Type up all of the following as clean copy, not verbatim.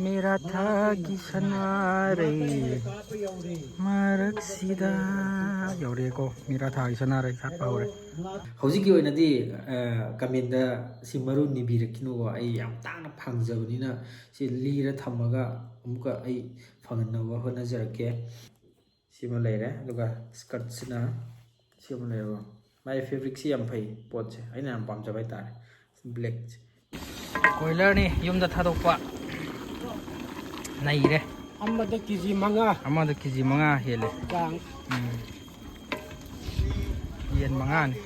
मेरा था कि सनारे ꯃꯔꯛꯁꯤꯗ ꯌꯧꯔꯦꯀꯣ ꯃꯤꯔꯥ ꯊꯥꯒꯤ ꯁꯅꯥꯔꯩ ꯁꯥꯠꯄ ꯍꯧꯔꯦ ꯍꯧꯖꯤꯛꯀꯤ ꯑꯣꯏꯅꯗꯤ ꯀꯃꯦꯟꯗ ꯁꯤ ꯃꯔꯨ ꯅꯤꯕꯤꯔꯛꯈꯤꯅꯨꯀꯣ ꯑꯩ ꯌꯥꯝ ꯇꯥꯡꯅ ꯐꯪꯖꯕꯅꯤꯅ ꯁꯤ ꯂꯤꯔ ꯊꯝꯃꯒ ꯑꯃꯨꯛꯀ ꯑꯩ ꯐꯪꯍꯟꯅꯕ ꯍꯣꯠꯅꯖꯔꯛꯀꯦ ꯁꯤꯃ ꯂꯩꯔꯦ ꯑꯗꯨꯒ ꯁ꯭ꯀꯔꯠꯁꯤꯅ ꯁꯤꯃ ꯂꯩꯔꯦꯀꯣ ꯃꯥꯒꯤ ꯐꯦꯕ꯭ꯔꯤꯛꯁꯤ ꯌꯥꯝ ꯐꯩ ꯄꯣꯠꯁꯦ ꯑꯩꯅ ꯌꯥꯝ ꯄꯥꯝꯖꯕ ꯍꯥꯏꯇꯥꯔꯦ ꯕ꯭ꯂꯦꯛꯁꯦ ꯀꯣꯏꯂꯔꯅꯤ ꯌꯨꯝꯗ ꯊꯥꯗꯣꯛꯄ ꯅꯩꯔꯦ ꯑꯃꯗ ꯀꯦꯖꯤ 5 ꯑꯃꯗ ꯀꯦꯖꯤ 5 ꯍꯦꯜꯂꯦ ꯆꯥꯡ ꯌꯦꯟ 5ꯅꯤ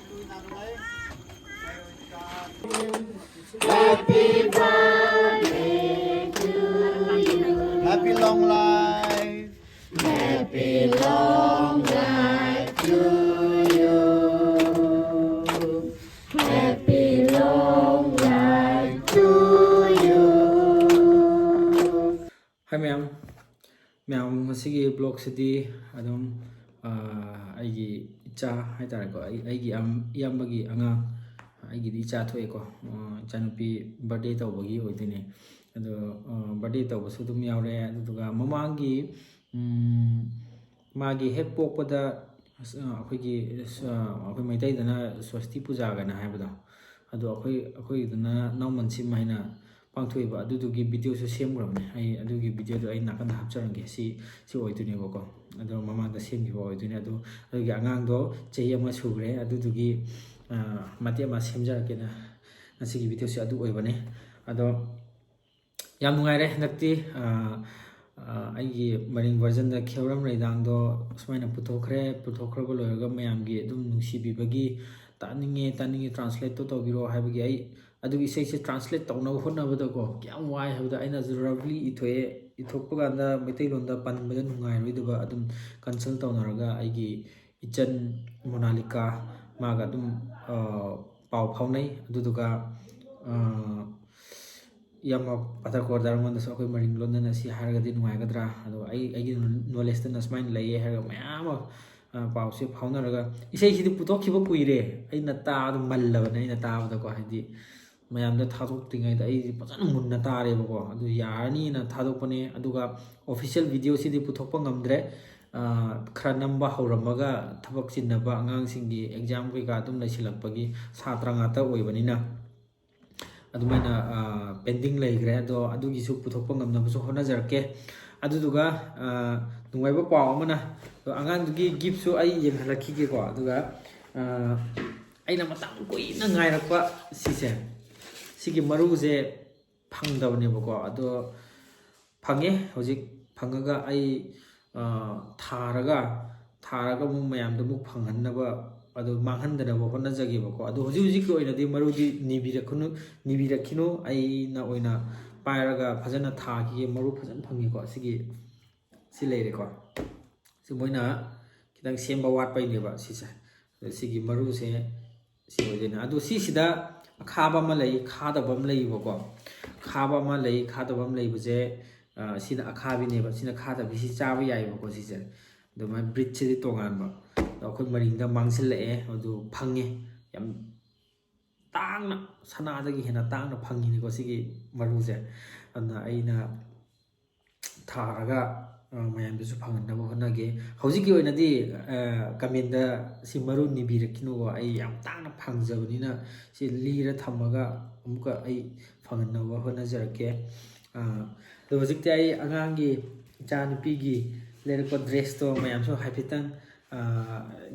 Happy long life. Happy long life to you. Happy long life to you. Hi ma'am. Ma'am masigi blog sidi adum aigi icha haitare ko aigi iyambagi angang aigi di icha thoe ko chanupi birthday tawbagi oidine ado birthday tawbasu dum yaure aduga mamangi magi hek pokpada akhoi maitai dana swasti puja gana haibada ado akhoi dana naumansim haina pangthoiba adudugi video su semgrabne ai adugi video do ai nakanda hapcharange si oidune bako ado mamang da semgiba oidune ado adugi angang do chehi ama sugre adudugi mate ma semjarakena asigi video si adu oibane ado yam nungaire nakti aigi maring version da kheuram reidang do sumaina puthokhraba loiraga mayamgi adum nungsibibagi taninge translate to tobiro haibagi ai adugi sei translate tawna hotnabada ko kyam wai habda aina roughly ithokpa ganda maitai londa panbada nungai roiduba adum consult tawnaraga aigi ichan monalika maga adum pau phaunai aduduga yama pathakor darmonda so koi maring londana si haragadi nungai gadra ado aigi knowledge na smain laye haraga mayama pau se phaunaraga isei sidi putokhiba kuire aina ta adum mallabane aina taabada ko hadi mayamda thadoktingaida ai pajana munna tarebako adu yarani na thadokpane aduga official video sidi puthokpa ngamdre khara namba hauramaga thabak chinnaba angangsinggi exam kai ka dum laisilakpagi satra ngata oibanina adumaina pending laigre ado adugi su puthokpa ngamnabasu honajarke aduduga nungaiba paw amana angandugi gift su ai yenghalakhi ko aduga aina matam koina ngairakpa sise sigi maruse phangdabnebako ado phange hojik phangaga ai tharaga mu mayamda mu phanghanaba ado manghandanaba honajagibako ado hojik ki oinadi marudi nibirakhinu aina oina pairaga phajana thagi maru phajan phangi ko sigi si leire ko si moina kitang semba watpai neba sise sigi maruse si oidena ado sida khaba ma lei khadaba ma lei bako khaba ma lei khadaba ma lei buje sina akhabi neba sina khadabi si chaba yai bako sise do ma breed si tongan ba akhoi maringda mangsil lae adu phange yam tangna sana dagi hena tangna phangi ni ko sigi maruse anna aina tharaga mayambisu phanganaba honage hojiki oinadi kamenda si maru nibirakinu ko ai yam tangna phangjabanina si lira thamaga amuka ai phanganaba honajarake do hojikti ai angangi janupigi lerakpa dress to mayam so haipitang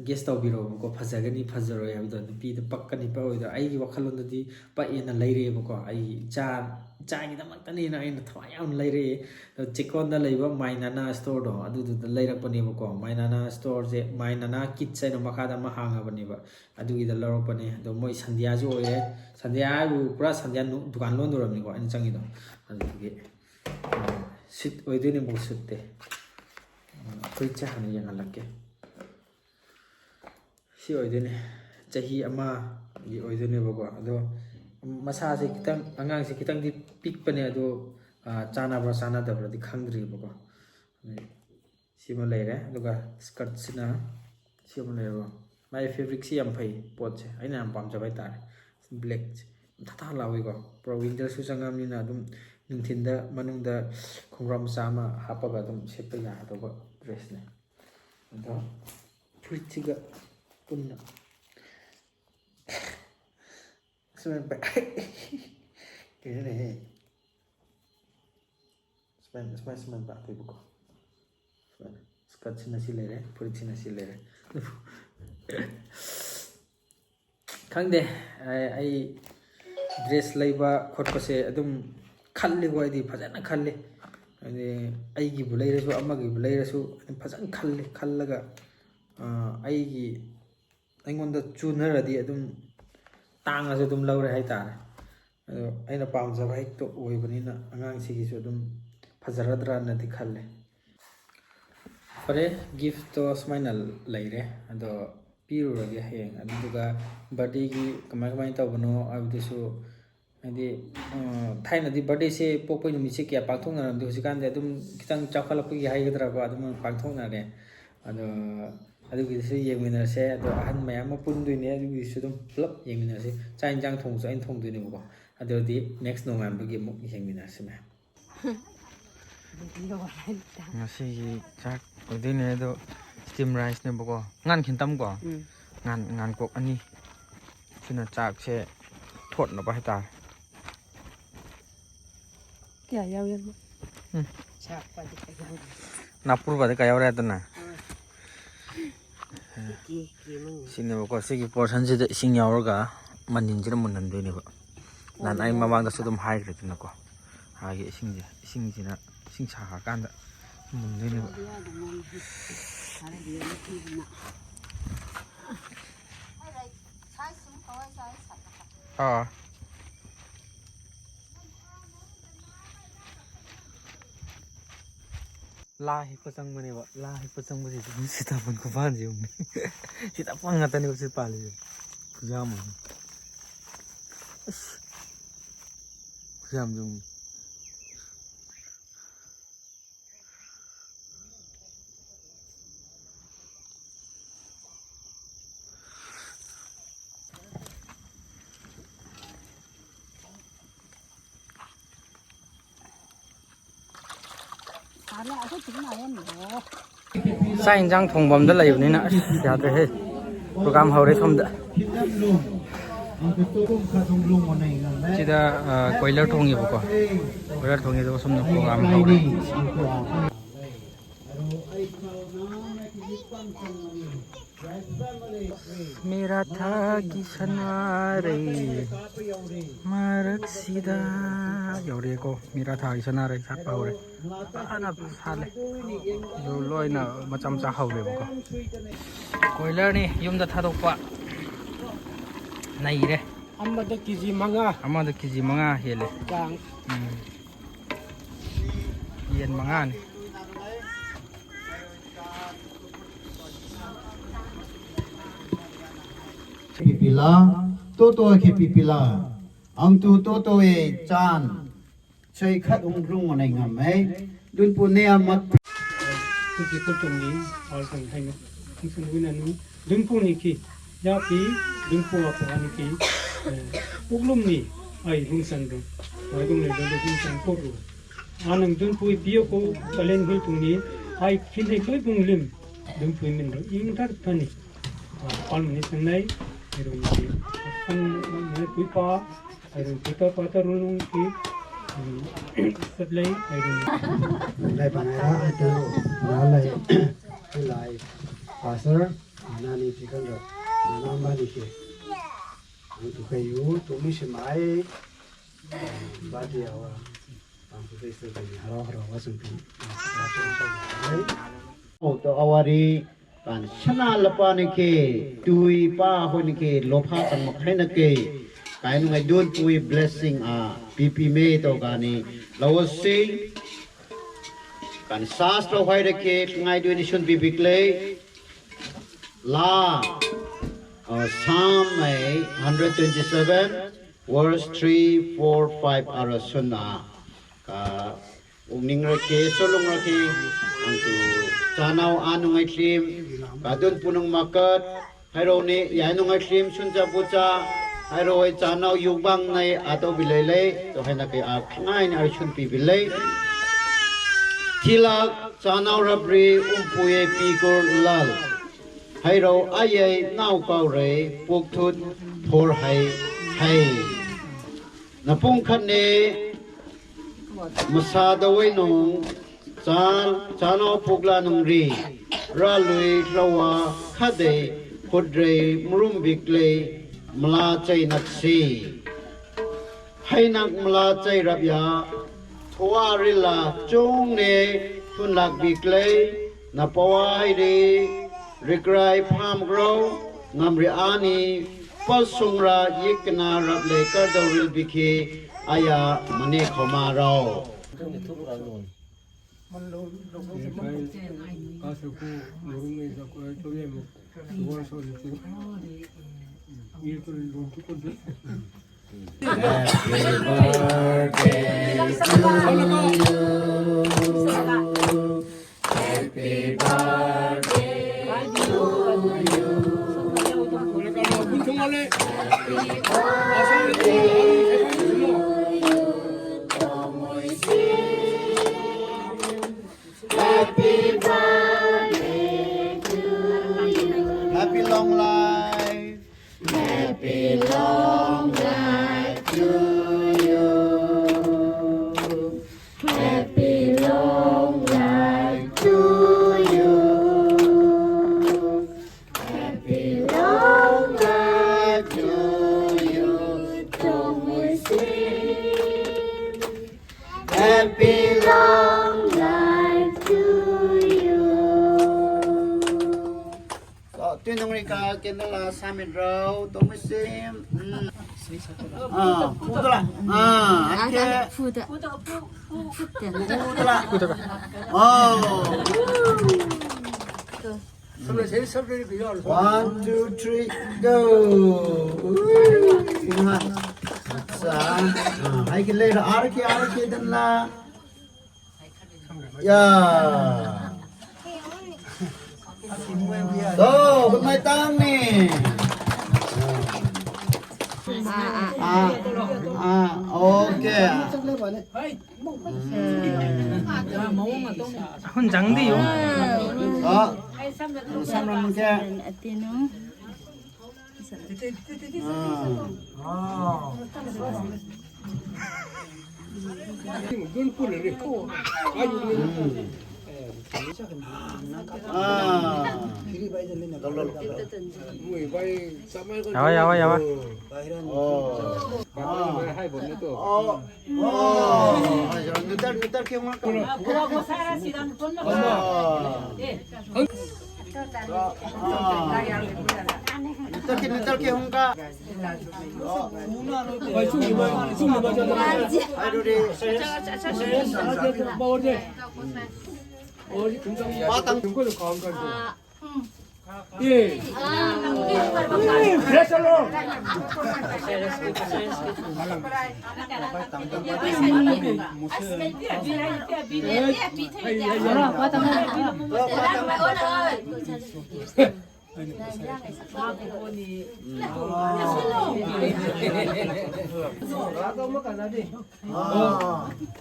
guest tawbiro ko phajagani phajaro yabda nupi da pakkani pa oida ai gi wakhalondadi pa ena leire ko ai cha gi damakta ni na ina thwa yam leire chikon da leiba mainana store do adu da leirakpani ko mainana store je mainana kitchen no makada ma hanga bani ba adu gi da lorokpani do moi sandhya ju oye sandhya bu pura sandhya dukan lon doramni ko ani changi do adu gi sit oidene mo sutte koi cha hani yang alakke si oidene chahi ama gi oidene bako ado masa se kitang angang se kitang di pikpane ado chana dabra di khangdri bako sima leire aduga skirt sina sima leire my favorite si yam phai pot che aina yam pamjaba haitare black thata lawi ko pro winter su changamni na dum ꯅꯨꯡꯊꯤꯟꯗ ꯃꯅꯨꯡꯗ ꯈꯣꯡꯒ꯭ꯔꯥꯎ ꯃꯆꯥ ꯑꯃ ꯍꯥꯞꯄꯒ ꯑꯗꯨꯝ ꯁꯦꯠꯄ ꯌꯥꯒꯗꯧꯕ ꯗ꯭ꯔꯦꯁꯅꯦ ꯑꯗꯣ ꯐꯨꯔꯤꯠꯁꯤꯒ ꯄꯨꯟꯅ ꯁꯨꯃꯥꯏꯅ ꯀꯩꯅꯣꯅꯦꯍꯦ ꯁꯨꯃꯥꯏꯅ ꯄꯥꯛꯇꯣꯏꯕꯀꯣ ꯁꯨꯃꯥꯏꯅ ꯁ꯭ꯀꯔꯠꯁꯤꯅ ꯁꯤ ꯂꯩꯔꯦ ꯐꯨꯔꯤꯠꯁꯤꯅ ꯁꯤ ꯂꯩꯔꯦ ꯈꯪꯗꯦ ꯑꯩ ꯗ꯭ꯔꯦꯁ ꯂꯩꯕ ꯈꯣꯠꯄꯁꯦ ꯑꯗꯨꯝ ꯈꯜꯂꯤꯀꯣ ꯑꯩꯗꯤ ꯐꯖꯅ ꯈꯜꯂꯤ ꯍꯥꯏꯗꯤ ꯑꯩꯒꯤꯕꯨ ꯂꯩꯔꯁꯨ ꯑꯃꯒꯤꯕꯨ ꯂꯩꯔꯁꯨ ꯑꯗꯨꯝ ꯐꯖꯅ ꯈꯜꯂꯒ ꯑꯩꯉꯣꯟꯗ ꯆꯨꯅꯔꯗꯤ ꯑꯗꯨꯝ ꯇꯥꯡꯉꯁꯨ ꯑꯗꯨꯝ ꯂꯧꯔꯦ ꯍꯥꯏꯇꯥꯔꯦ ꯑꯗꯣ ꯑꯩꯅ ꯄꯥꯝꯖꯕ ꯍꯦꯛꯇ ꯑꯣꯏꯕꯅꯤꯅ ꯑꯉꯥꯡꯁꯤꯒꯤꯁꯨ ꯑꯗꯨꯝ ꯐꯖꯔꯗ꯭ꯔꯅꯗꯤ ꯈꯜꯂꯦ ꯐꯔꯦ ꯒꯤꯐꯇꯣ ꯁꯨꯃꯥꯏꯅ ꯂꯩꯔꯦ ꯑꯗꯣ ꯄꯤꯔꯨꯔꯒꯦ ꯍꯌꯦꯡ ꯑꯗꯨꯗꯨꯒ ꯕꯥꯔꯗꯦꯒꯤ ꯀꯃꯥꯏꯅ ꯇꯧꯕꯅꯣ ꯍꯥꯏꯕꯗꯨꯁꯨ ꯍꯥꯏꯗꯤ ꯊꯥꯏꯅꯗꯤ ꯕꯥꯔꯗꯦꯁꯦ ꯄꯣꯛꯄꯩ ꯅꯨꯃꯤꯠꯁꯦ ꯀꯌꯥ ꯄꯥꯡꯊꯣꯛꯅꯔꯝꯗꯦ ꯍꯧꯖꯤꯛꯀꯥꯟꯗꯤ ꯑꯗꯨꯝ ꯈꯤꯇꯪ ꯆꯥꯎꯈꯠꯂꯛꯄꯒꯤ ꯍꯥꯏꯒꯗ꯭ꯔꯥꯀꯣ ꯑꯗꯨꯝ ꯄꯥꯡꯊꯣꯛꯅꯔꯦ ꯑꯗꯣ ꯑꯗꯨꯒꯤꯗꯨꯁꯨꯌꯦꯡꯃꯤꯟꯅꯔꯁꯦ ꯑꯗꯣ ꯑꯍꯟ ꯃꯌꯥꯝ ꯑꯃ ꯄꯨꯟꯗꯣꯏꯅꯦ ꯑꯗꯨꯒꯤꯁꯨ ꯑꯗꯨꯝ ꯄꯨꯂꯞ ꯌꯦꯡꯃꯤꯟꯅꯔꯁꯤ ꯆꯥꯛ ꯌꯦꯟꯁꯥꯡ ꯊꯣꯡꯕꯁꯨ ꯑꯩꯅ ꯊꯣꯡꯗꯣꯏꯅꯦꯕꯀꯣ ꯑꯗꯨꯗꯤ ꯅꯦꯛꯁ ꯅꯣꯡꯉꯥꯟꯕꯒꯤ ꯑꯃꯨꯛ ꯌꯦꯡꯃꯤꯟꯅꯔꯁꯤ ꯃꯌꯥꯝ ꯉꯁꯤꯒꯤ ꯆꯥꯛ ꯑꯣꯏꯗꯣꯏꯅꯦ ꯑꯗꯣ ꯁ꯭ꯇꯤꯝ ꯔꯥꯏꯁꯅꯦꯕꯀꯣ ꯉꯥꯟ ꯈꯤꯇꯪꯀꯣ ꯉꯥꯟꯀꯣꯛ ꯑꯅꯤ ꯁꯤꯅ ꯆꯥꯛꯁꯦ ꯊꯣꯠꯅꯕ ꯍꯥꯏꯇꯥꯔꯦ Kya yaw yan mo? ꯅꯥꯄꯨꯔꯕꯗ ꯀꯌꯥ ꯌꯥꯎꯔꯦ ꯑꯗꯨꯅ ꯁꯤꯅꯦꯕꯀꯣ ꯁꯤꯒꯤ ꯄꯣꯔꯁꯟꯁꯤꯗ ꯏꯁꯤꯡ ꯌꯥꯎꯔꯒ ꯃꯅꯤꯟꯁꯤꯗ ꯃꯨꯟꯍꯟꯗꯣꯏꯅꯦꯕ ꯅꯍꯥꯟ ꯑꯩ ꯃꯃꯥꯡꯗꯁꯨ ꯑꯗꯨꯝ ꯍꯥꯏꯈ꯭ꯔꯦꯗꯅꯀꯣ ꯍꯥꯏꯒꯤ ꯏꯁꯤꯡ ꯁꯥꯍꯔꯀꯥꯟꯗ ꯃꯨꯟꯗꯣꯏꯅꯦꯕ ꯂꯥ ꯍꯦꯛꯄ ꯆꯪꯕꯅꯦꯕ ꯂꯥ ꯍꯦꯛꯄ ꯆꯪꯕꯁꯤꯗ ꯁꯤꯇꯥꯕꯣꯟ ꯈꯨꯄꯥꯟꯁꯦ ꯌꯦꯡꯉꯨꯅꯦ ꯁꯤꯇꯥꯕꯣꯟ ꯉꯥꯛꯇꯅꯦꯕ ꯁꯤ ꯄꯥꯜꯂꯤꯁꯦ ꯈꯨꯌꯥꯝ ꯑꯃ ꯑꯁ ꯈꯨꯌꯥꯝ ꯌꯦꯡꯉꯨꯅꯦ ꯆꯥꯛ ꯌꯦꯟꯁꯥꯡ ꯊꯣꯡꯐꯝꯗ ꯂꯩꯕꯅꯤꯅ ꯑꯁ ꯌꯥꯗ꯭ꯔꯦꯍꯦ ꯄ꯭ꯔꯣꯒꯥꯝ ꯍꯧꯔꯦ ꯁꯣꯝꯗ ꯁꯤꯗ ꯀꯣꯏꯂꯔ ꯊꯣꯡꯉꯦꯕꯀꯣ ꯀꯣꯏꯂꯔ ꯊꯣꯡꯉꯦ ꯑꯗꯨꯒ ꯁꯣꯝꯗ ꯄ꯭ꯔꯣꯒꯥꯝ ꯍꯧꯔꯦ मेरा थाकी सनारे मरक्सिदा यौरेको मेरा थाकी सनारे सापा हौरे आना साले दो लोइना मचा मचा हौरेबको कोइलर नि युमदा थादोकपा नैरे amada kg manga amada kg manga hele kang yen manga ni Pipila, toto ke pipila. Ang tu toto e chan. Chai khat rung anai ngamai. Dun pune amat. kuki kutumni alkan thaino kung winanu dumpu ni ki yapi dumpu apani ki uglum ni ai rungsan do wagum le do rungsan ko do anang dumpu pio ko kalen hul tungni ai khinai koi bunglim dumpu min do ing tar thani palmni sanai ero ni kan ne kuipa ero kuipa patarung ki sablai ero Lai banara itu nalai nalai pasar nani chikan do namba ni ke. Itu kayu tumi semai badi awa. Pampu desa ni haro wasung pi. Oh to awari kan chana lapa ni ke tui pa ho ni ke lopa kan makai na ke. Kain ngai don tui blessing pipi me to kani lawasi kan sas lo hai ke ngai do ni sun bibikle la Psalm 127 verse 3 4 5 arasuna ka ungning ra ke solong ra ke ang tu chanau anu ngai trim ka don punong makat hairo ni ya nu ngai trim sunja pucha hai rồi cha nào yêu bang này à tôi bị lấy tôi hay là cái à ngay này chuẩn bị lấy khi là cha nào rabri puye pi cor lal hai rồi ai ấy nào cao rồi buộc thut thor hay na pung khăn này masa dawai nung cha nào buộc la nung ri ra lui rawa khade kodre murum bikle mala chai naksi hai nak mala chai rabya thoa rila chung ne thun lak bikle na pawai ri rikrai pham grow ngamri ani palsungra yikna rable kardawil bikhe aya mane khoma rao Happy long life. Happy long life to you. Happy long life to you. Happy long life to you. Don't we sing? Happy long life to you. Tuyên đồng rika kiến đó là sa miền rau tôi mới xem phụ đó là anh phụ đó phụ đó là one two three go sa hai cái lê là ar kia đó là yeah. Tuh, bermain tang nih. Oke. 혼장디 요. Sama mungkin. 야와 야와. Ntar ke makan. Ntar ke hongka. Aduh deh. Batang. 예. 그랬어.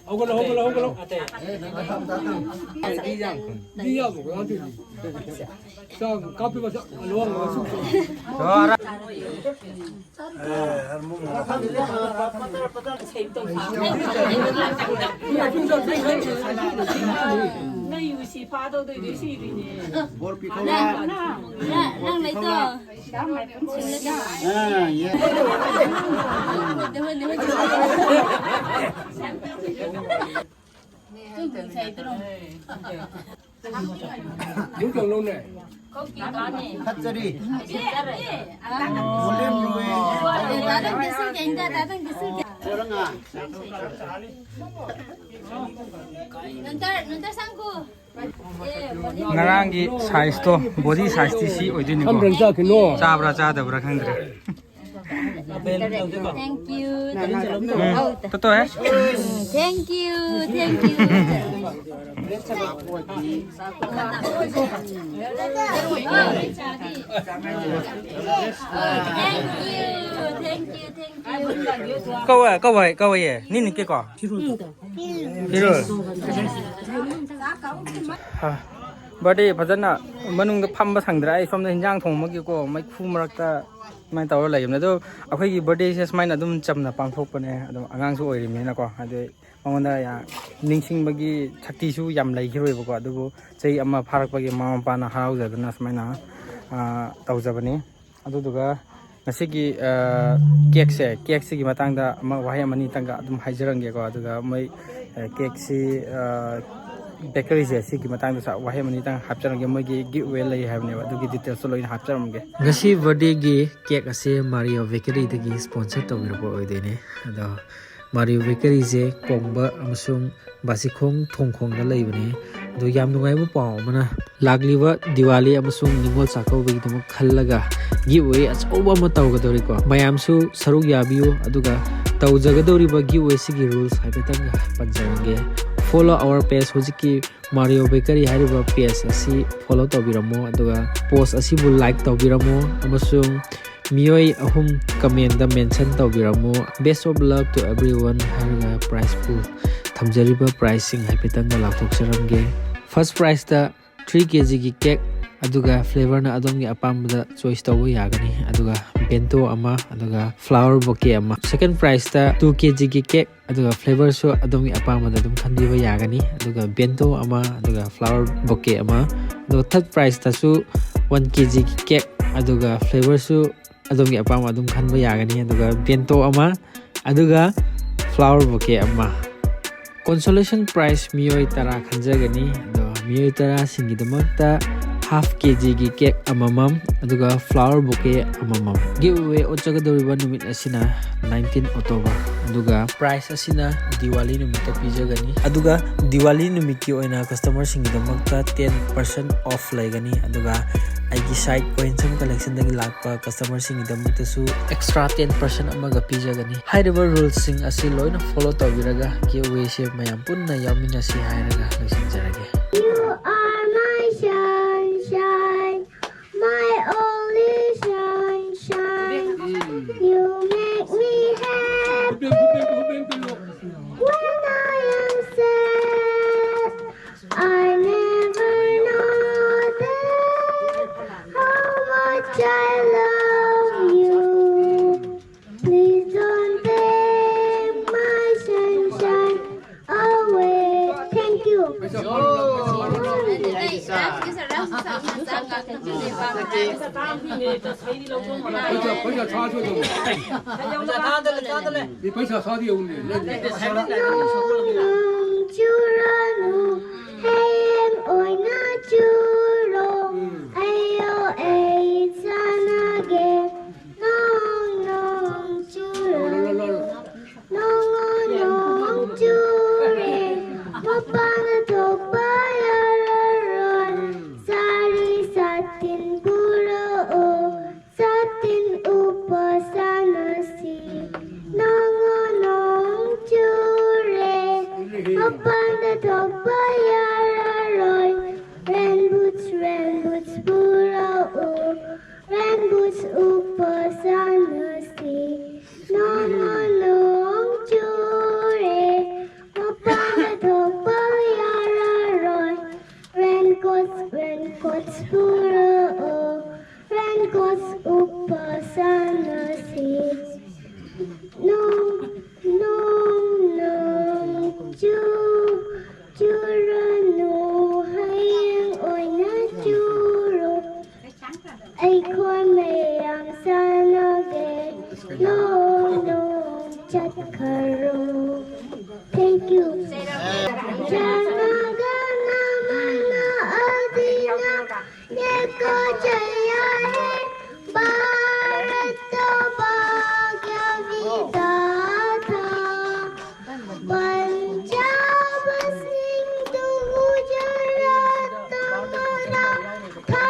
호글로. sang kape ba luang ma su那有些发到的有些的呢。 Bor pikola. Nang lấy tờ. Iya. Tôi bị say tôi đâu. những trường luôn này Có kỳ đó nè. Cắt ra đi. Boleh Boleh rồi. Datang ke sini, datang ke sini. Orang ah. Nanti sangku. 나랑기 사이즈도 보디 사이즈 시 어디니고 삼 런사 그노 짜브라 짜다브라 칸드레 Thank you. तो है Thank you. Thank you. Thank you. câu vậy nín cái cỏ birthday फजन मनुंग फम संग्र सोम हिंजांग थोंगमगीको मैखु मरक्ता मैं तौर लेबने तो अखोगी बर्थडे से स्माइन अदुम चमना पांथोकपने अदुम आगांगसु ओइरिमिनाको अदु मंगोंदा या निंगसिंगबगी शक्तिसु याम लैखिरोइबको अदुबो चै अमा फारकपगी मामा पाना हाउजदना स्माइना तौजबनी अदुदुगा नसिगी केक से मतंगदा वाहे मनी तंगा अदुम हाइजरंगेको अदुगा मै केक से बेकरी से सिगी मतंग सा वाहे मनी तंग हापचरंगे मैगी गिव वे लई हाबने अदुगी डिटेल्स लोइन हापचरंगे ngasi birthday gi cake ase Mario Bakery dagi sponsor tawirbo oidene ado Mario Bakery je kongba amasung basikhong thongkhong da leibane do yam nungai bu paw mana lagliwa Diwali amasung Ningol Sakau bi dum khallaga giveaway achauba ma tawgadori ko mayam su saruk yabiu aduga tawjagadori ba giveaway sigi rules haibetanga panjarange follow our page hojiki Mario Bakery hariba page asi follow tawbiramo aduga post asi bu like tawbiramo amasung miyoi ahum comment da mention tawbiramo best of luck to everyone hariga prize pool thamjariba pricing haibetanga lakthoksaramge first prize da 3 kg gi cake aduga flavor na adom gi apamda choice tawo yagani aduga bento ama aduga flower bouquet ama second prize ta 2 kg gi cake aduga flavor so adom gi apamda dum khandiba yagani aduga bento ama aduga flower bouquet ama do third prize ta su 1 kg gi cake aduga flavor so adom gi apamda dum khanba yagani aduga bento ama aduga flower bouquet ama consolation prize miyoi tara khanjagani do miyoi tara singidamakta half kg gi cake amamam aduga flower bouquet amamam giveaway ochagadoriba numit asina 19 October aduga price asina Diwali numit pijagani aduga Diwali numit ki oina customer singidamakta 10% off laigani aduga aigi site coinsum collection dagi lakpa customer singidamakta su extra 10% amaga pijagani haidaba rules sing asi loina follow tawiraga giveaway se mayam punna yamina si hairaga loisinjarage. You are my sunshine, my only sunshine. You make me happy when I am sad. I never know that how much I love you. Please don't take my sunshine away. Thank you. Churano, hey, oi na churo, ayo ay sanage, nong churo, nong chure, mapana tokbayaran, sari satin puro o, satin upasanasi, nong chure, mapana tokbayaran, rain boots puro o, rain boots upasanasi, nong chure, mapana tokbayaran, raincoats puro o, raincoats upasanasi, nong churano, hayang oy na churo, ay kon mayang sanage, nong chat karo. Thank you. Janaga namana adina yeko jaya hai Bharat bhagya vidata Punjab Sindhu Gujarat Maratha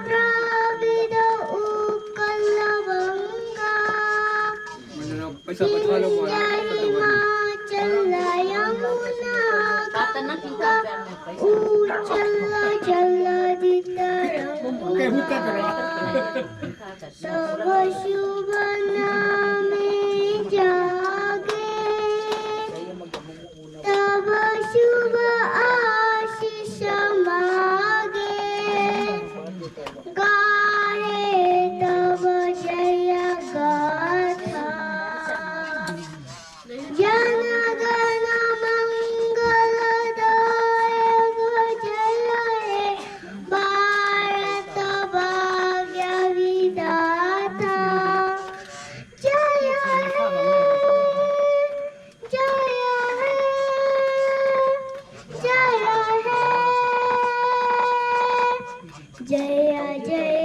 Dravida Utkal Vanga चला यमुना चला चला तब शुभ नामे जागे तब शुभ आशीष मागे गाए तब जय गाथा जन गण मंगलदायक जय हे भारत भाग्य विधाता जय हे जय हे जय हे जय जय